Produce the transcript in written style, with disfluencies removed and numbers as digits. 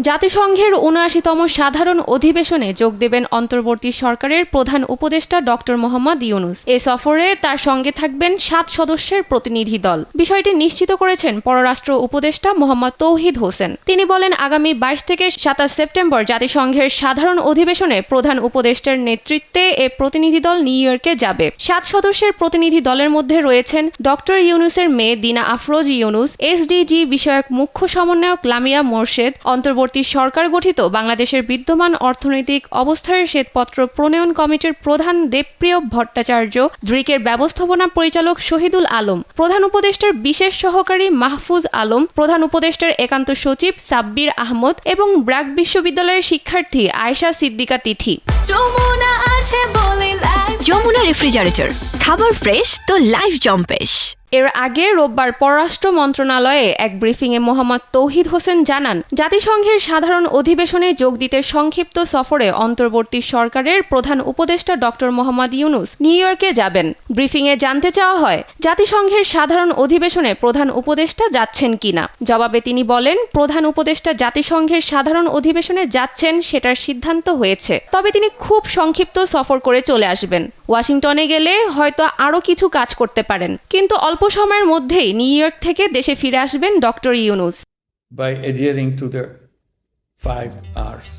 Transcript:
জাতিসংঘের ৭৯তম সাধারণ অধিবেশনে যোগ দেবেন অন্তর্বর্তী সরকারের প্রধান উপদেষ্টা ডক্টর মোহাম্মদ ইউনূস। এ সফরে তার সঙ্গে থাকবেন ৭ সদস্যের প্রতিনিধি দল। বিষয়টি নিশ্চিত করেছেন পররাষ্ট্র উপদেষ্টা মোহাম্মদ তৌহিদ হোসেন। তিনি বলেন, আগামী ২২ থেকে ২৭ সেপ্টেম্বর জাতিসংঘের সাধারণ অধিবেশনে প্রধান উপদেষ্টার নেতৃত্বে এ প্রতিনিধি দল নিউ ইয়র্কে যাবে। ৭ সদস্যের প্রতিনিধি দলের মধ্যে রয়েছেন ডক্টর ইউনূসের মেয়ে দিনা আফরোজ ইউনূস, এসডিজি বিষয়ক মুখ্য সমন্বয়ক লামিয়া মোরশেদ, অন্তর্বর্তী সরকার গঠিত বাংলাদেশের বিদ্যমান অর্থনৈতিক অবস্থার শ্বেতপত্র প্রণয়ন কমিটির প্রধান দেবপ্রিয় ভট্টাচার্য, দ্রিকের ব্যবস্থাপনা পরিচালক শহীদুল আলম, প্রধান উপদেষ্টার বিশেষ সহকারী মাহফুজ আলম, প্রধান উপদেষ্টার একান্ত সচিব সাব্বির আহমদ এবং ব্র্যাক বিশ্ববিদ্যালয়ের শিক্ষার্থী আয়েশা সিদ্দিকা তিথি। যমুনা রেফ্রিজারেটর, খাবার ফ্রেশ তো লাইফ জম্পেশ। এর আগে রোববার পররাষ্ট্র মন্ত্রণালয়ে এক ব্রিফিংয়ে মোহাম্মদ তৌহিদ হোসেন জানান, জাতিসংঘের সাধারণ অধিবেশনে যোগ দিতে সংক্ষিপ্ত সফরে অন্তর্বর্তী সরকারের প্রধান উপদেষ্টা ডক্টর মোহাম্মদ ইউনূস নিউ ইয়র্কে যাবেন। ব্রিফিংয়ে জানতে চাওয়া হয়, জাতিসংঘের সাধারণ অধিবেশনে প্রধান উপদেষ্টা যাচ্ছেন কিনা। জবাবে তিনি বলেন, প্রধান উপদেষ্টা জাতিসংঘের সাধারণ অধিবেশনে যাচ্ছেন সেটার সিদ্ধান্ত হয়েছে, তবে তিনি খুব সংক্ষিপ্ত সফর করে চলে আসবেন। ওয়াশিংটনে গেলে হয়তো আরও কিছু কাজ করতে পারেন, কিন্তু অল্প সময়ের মধ্যেই নিউ ইয়র্ক থেকে দেশে ফিরে আসবেন doctor Yunus. By adhering to the 5 Rs.